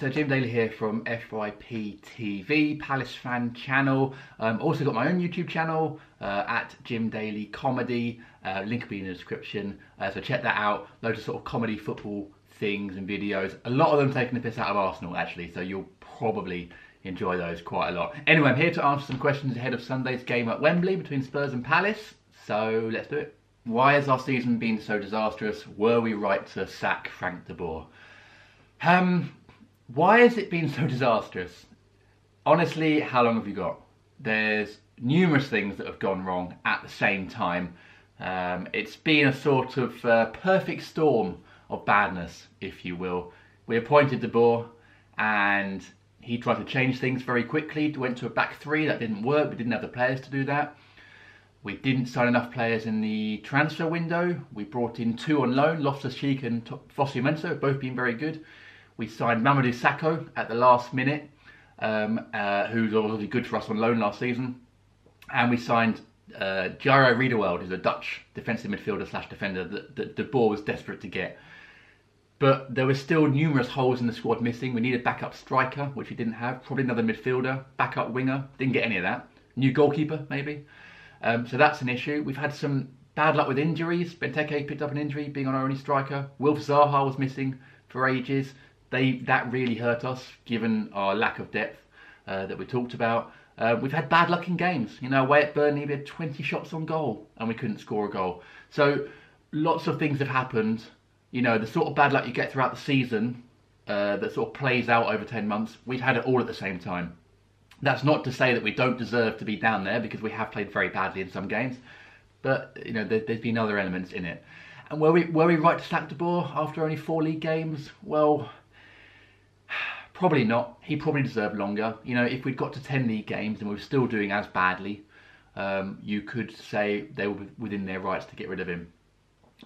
it's Jim Daly here from WeAreTottenhamTV, Palace fan channel. Also got my own YouTube channel at Jim Daly Comedy. Link will be in the description, so check that out. Loads of sort of comedy football things and videos. A lot of them taking the piss out of Arsenal actually, so you'll probably enjoy those quite a lot. Anyway, I'm here to answer some questions ahead of Sunday's game at Wembley between Spurs and Palace, so let's do it. Why has our season been so disastrous? Were we right to sack Frank de Boer? Why has it been so disastrous? Honestly, how long have you got? There's numerous things that have gone wrong at the same time. It's been a sort of perfect storm of badness, if you will. We appointed de Boer and he tried to change things very quickly. Went to a back three, that didn't work. We didn't have the players to do that. We didn't sign enough players in the transfer window. We brought in two on loan, Loftus-Cheek and Fosu-Mensah, both been very good. We signed Mamadou Sakho at the last minute, who's obviously good for us on loan last season. And we signed Jairo Riedewald, who's a Dutch defensive midfielder slash defender that de Boer was desperate to get. But there were still numerous holes in the squad missing. We needed backup striker, which we didn't have. Probably another midfielder, backup winger. Didn't get any of that. New goalkeeper, maybe. So that's an issue. We've had some bad luck with injuries. Benteke picked up an injury, being our only striker. Wilf Zaha was missing for ages. That really hurt us, given our lack of depth that we talked about. We've had bad luck in games. You know, away at Burnley, we had 20 shots on goal and we couldn't score a goal. So lots of things have happened. You know, the sort of bad luck you get throughout the season that sort of plays out over 10 months, we've had it all at the same time. That's not to say that we don't deserve to be down there, because we have played very badly in some games. But, you know, there's been other elements in it. And were we right to sack de Boer after only 4 league games? Well, probably not. He probably deserved longer. You know, if we'd got to 10 league games and we were still doing as badly, you could say they were within their rights to get rid of him.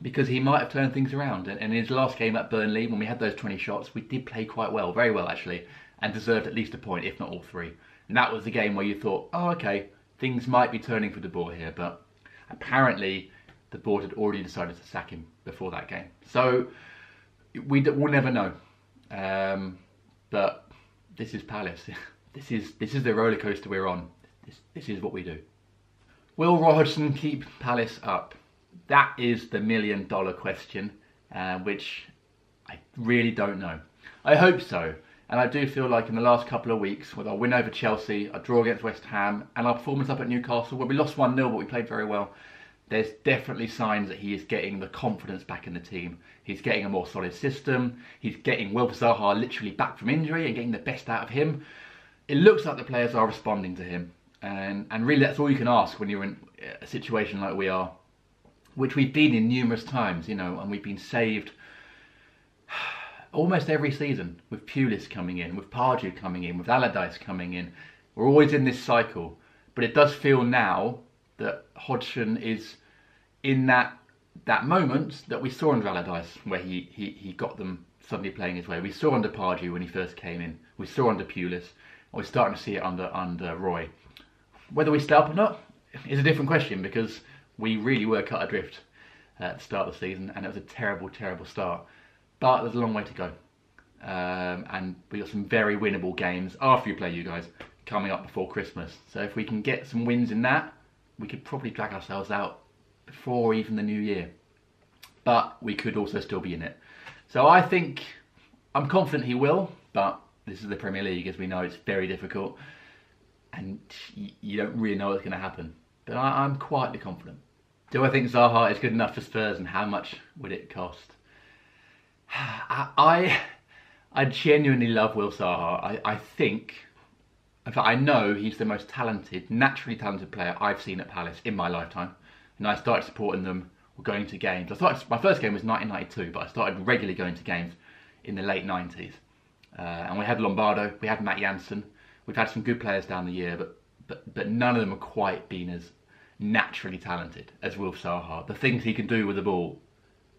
Because he might have turned things around. And in his last game at Burnley, when we had those 20 shots, we did play quite well, very well actually, and deserved at least a point, if not all 3. And that was the game where you thought, oh, okay, things might be turning for de Boer here. But apparently, the board had already decided to sack him before that game. So we'll never know. But this is Palace. This is the roller coaster we're on. This is what we do. Will Hodgson keep Palace up? That is the $1 million question, which I really don't know. I hope so. And I do feel like in the last couple of weeks, with our win over Chelsea, our draw against West Ham, and our performance up at Newcastle, where we lost 1-0, but we played very well, there's definitely signs that he is getting the confidence back in the team. He's getting a more solid system. He's getting Wilf Zaha literally back from injury and getting the best out of him. It looks like the players are responding to him. And really that's all you can ask when you're in a situation like we are, which we've been in numerous times, you know, and we've been saved almost every season, with Pulis coming in, with Pardew coming in, with Allardyce coming in. We're always in this cycle. But it does feel now that Hodgson is in that moment that we saw under Allardyce, where he got them suddenly playing his way. We saw under Pardew when he first came in. We saw under Pulis. And we're starting to see it under Roy. Whether we stay up or not is a different question, because we really were cut adrift at the start of the season, and it was a terrible, terrible start. But there's a long way to go. And we got some very winnable games after you play you guys coming up before Christmas. So if we can get some wins in that, we could probably drag ourselves out before even the new year. But we could also still be in it. So I think, I'm confident he will, but this is the Premier League, as we know, it's very difficult. And you don't really know what's going to happen. But I'm quietly confident. Do I think Zaha is good enough for Spurs, and how much would it cost? I genuinely love Will Zaha. I think, in fact I know he's the most talented, naturally talented player I've seen at Palace in my lifetime. And I started supporting them, or going to games. My first game was 1992, but I started regularly going to games in the late 90s. And we had Lombardo, we had Matt Jansen. We've had some good players down the year, but none of them have quite been as naturally talented as Wilf Zaha. The things he can do with the ball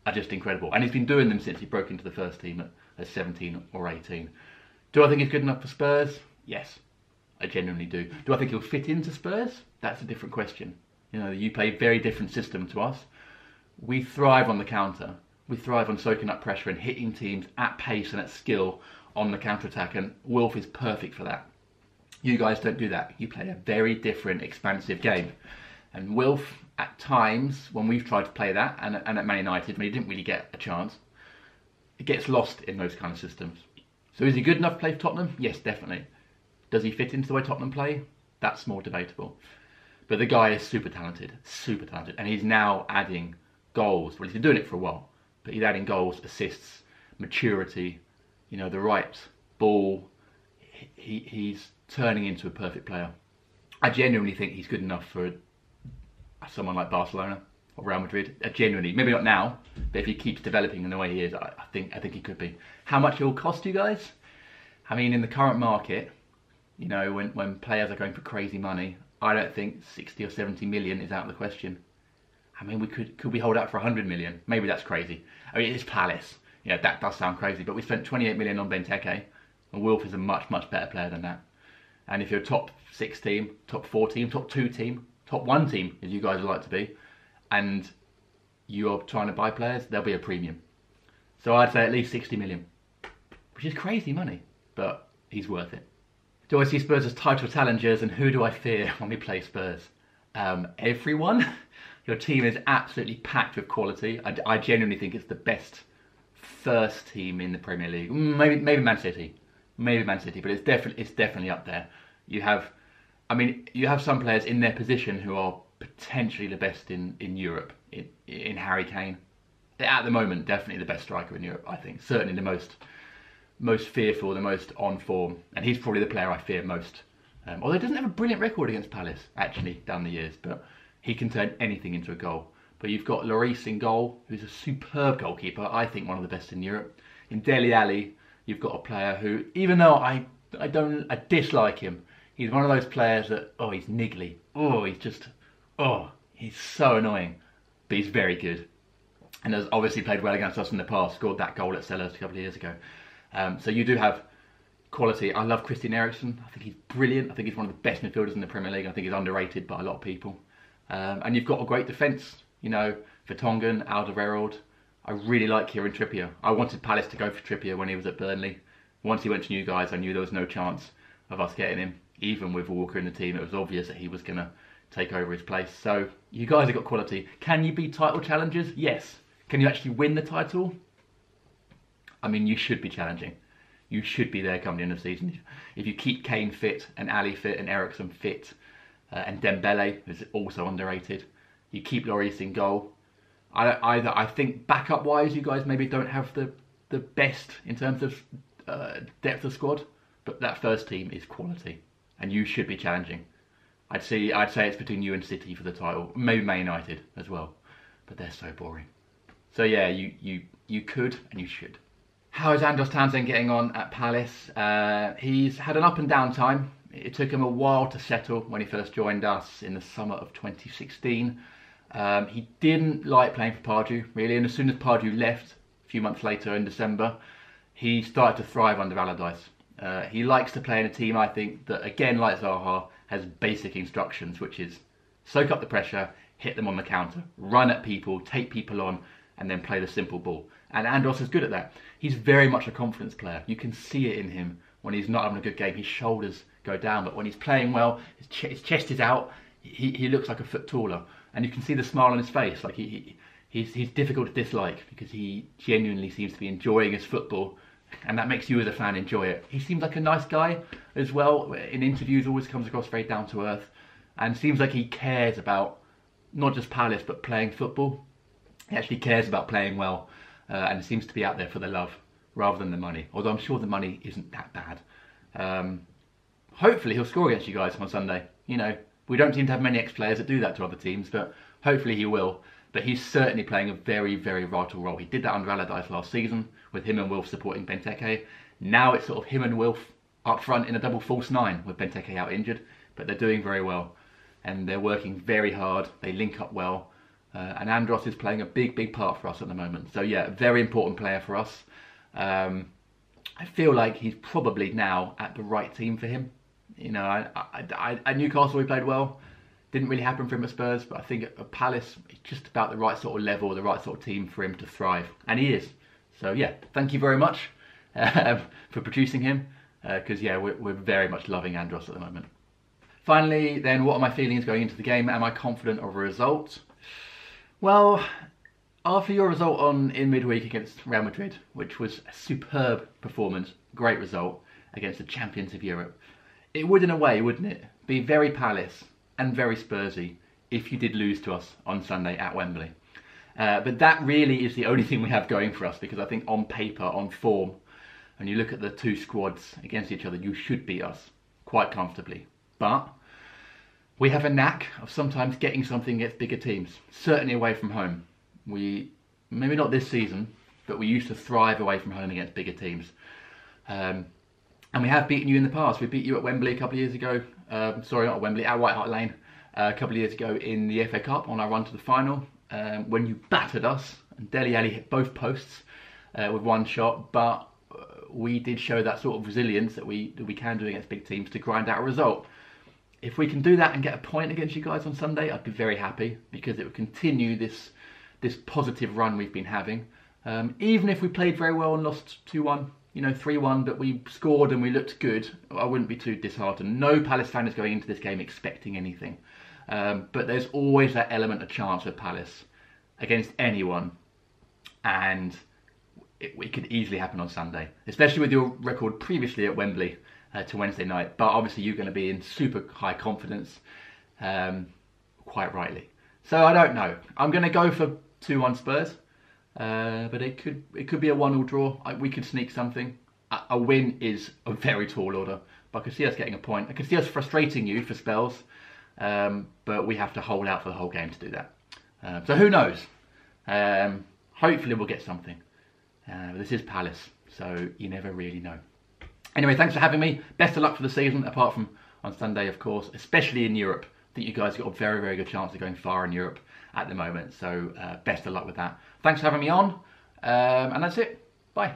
are just incredible. And he's been doing them since he broke into the first team at 17 or 18. Do I think he's good enough for Spurs? Yes, I genuinely do. Do I think he'll fit into Spurs? That's a different question. You know, you play a very different system to us. We thrive on the counter. We thrive on soaking up pressure and hitting teams at pace and at skill on the counter-attack, and Wilf is perfect for that. You guys don't do that. You play a very different, expansive game. And Wilf, at times, when we've tried to play that, and at Man United, when he didn't really get a chance, it gets lost in those kind of systems. So is he good enough to play for Tottenham? Yes, definitely. Does he fit into the way Tottenham play? That's more debatable. But the guy is super talented, and he's now adding goals. Well, he's been doing it for a while, but he's adding goals, assists, maturity, the right ball. He's turning into a perfect player. I genuinely think he's good enough for someone like Barcelona or Real Madrid. Genuinely, maybe not now, but if he keeps developing in the way he is, I think he could be. How much it will cost you guys? I mean, in the current market, when players are going for crazy money, I don't think 60 or 70 million is out of the question. I mean, could we hold out for 100 million? Maybe that's crazy. I mean, it's Palace. That does sound crazy, but we spent 28 million on Benteke, and Wilf is a much, much better player than that. And if you're a top 6 team, top 4 team, top 2 team, top 1 team, as you guys would like to be, and you're trying to buy players, there'll be a premium. So I'd say at least 60 million, which is crazy money, but he's worth it. Do I see Spurs as title challengers, and who do I fear when we play Spurs? Everyone. Your team is absolutely packed with quality. I genuinely think it's the best first team in the Premier League. Maybe Man City. But it's definitely up there. You have some players in their position who are potentially the best in Europe. In Harry Kane, at the moment, definitely the best striker in Europe. I think certainly the most fearful, the most on form, and he's probably the player I fear most. Although he doesn't have a brilliant record against Palace actually down the years, but he can turn anything into a goal. But you've got Lloris in goal, who's a superb goalkeeper. I think one of the best in Europe. In Dele Alli, you've got a player who, even though I dislike him, he's one of those players that, he's niggly. He's so annoying, but he's very good. And has obviously played well against us in the past, scored that goal at Sellers a couple of years ago. So you do have quality. I love Christian Eriksen. I think he's brilliant. I think he's one of the best midfielders in the Premier League. I think he's underrated by a lot of people. And you've got a great defence. Vertonghen, Alderweireld. I really like Kieran Trippier. I wanted Palace to go for Trippier when he was at Burnley. Once he went to you guys, I knew there was no chance of us getting him. Even with Walker in the team, it was obvious that he was going to take over his place. So you guys have got quality. Can you be title challengers? Yes. Can you actually win the title? I mean, you should be challenging. You should be there come the end of the season. If you keep Kane fit, and Ali fit, and Eriksen fit, and Dembele is also underrated. You keep Lloris in goal. I think backup-wise, you guys maybe don't have the best in terms of depth of squad, but that first team is quality, and you should be challenging. I'd say it's between you and City for the title, maybe Man United as well, but they're so boring. So yeah, you could and you should. How is Andros Townsend getting on at Palace? He's had an up and down time. It took him a while to settle when he first joined us in the summer of 2016. He didn't like playing for Pardew, really, and as soon as Pardew left, a few months later in December, he started to thrive under Allardyce. He likes to play in a team, I think, that, again, like Zaha, has basic instructions, which is soak up the pressure, hit them on the counter, run at people, take people on, and then play the simple ball. And Andros is good at that. He's very much a confidence player. You can see it in him when he's not having a good game. His shoulders go down, but when he's playing well, his chest is out. He looks like a foot taller, and you can see the smile on his face. Like he's difficult to dislike because he genuinely seems to be enjoying his football, and that makes you as a fan enjoy it. He seems like a nice guy as well. In interviews, always comes across very down to earth, and seems like he cares about not just Palace but playing football. He actually cares about playing well, and seems to be out there for the love rather than the money. Although I'm sure the money isn't that bad. Hopefully he'll score against you guys on Sunday. We don't seem to have many ex-players that do that to other teams, but hopefully he will. But he's certainly playing a very, very vital role. He did that under Allardyce last season, with him and Wilf supporting Benteke. Now it's sort of him and Wilf up front in a double false nine, with Benteke out injured. But they're doing very well, and they're working very hard. They link up well. And Andros is playing a big, big part for us at the moment. So yeah, a very important player for us. I feel like he's probably now at the right team for him. At Newcastle he played well. Didn't really happen for him at Spurs, but I think at Palace it's just about the right sort of level, the right sort of team for him to thrive. And he is. So yeah, thank you very much. for producing him, because yeah, we're very much loving Andros at the moment. Finally, then, what are my feelings going into the game? Am I confident of a result? Well, after your result in midweek against Real Madrid, which was a superb performance, great result against the champions of Europe, it would, in a way, wouldn't it, be very Palace and very Spursy if you did lose to us on Sunday at Wembley. But that really is the only thing we have going for us, because I think on paper, on form, when you look at the two squads against each other, you should beat us quite comfortably. But we have a knack of sometimes getting something against bigger teams, certainly away from home. Maybe not this season, but we used to thrive away from home against bigger teams. And we have beaten you in the past. We beat you at Wembley a couple of years ago. Sorry, not at Wembley, at White Hart Lane a couple of years ago in the FA Cup on our run to the final, when you battered us and Dele Alli hit both posts with one shot. But we did show that sort of resilience that we can do against big teams to grind out a result. If we can do that and get a point against you guys on Sunday, I'd be very happy, because it would continue this positive run we've been having. Even if we played very well and lost 2-1, 3-1, but we scored and we looked good, I wouldn't be too disheartened. No Palace fan is going into this game expecting anything. But there's always that element of chance with Palace against anyone, and it could easily happen on Sunday, especially with your record previously at Wembley to Wednesday night. But obviously you're going to be in super high confidence, quite rightly. So I don't know. I'm going to go for 2-1 Spurs, but it could be a 1-1 draw. We could sneak something. A win is a very tall order, but I could see us getting a point. I could see us frustrating you for spells, but we have to hold out for the whole game to do that. So who knows? Hopefully we'll get something. This is Palace, so you never really know. Anyway, thanks for having me. Best of luck for the season, apart from on Sunday, of course, especially in Europe. I think you guys got a very, very good chance of going far in Europe at the moment, so best of luck with that. Thanks for having me on, and that's it. Bye.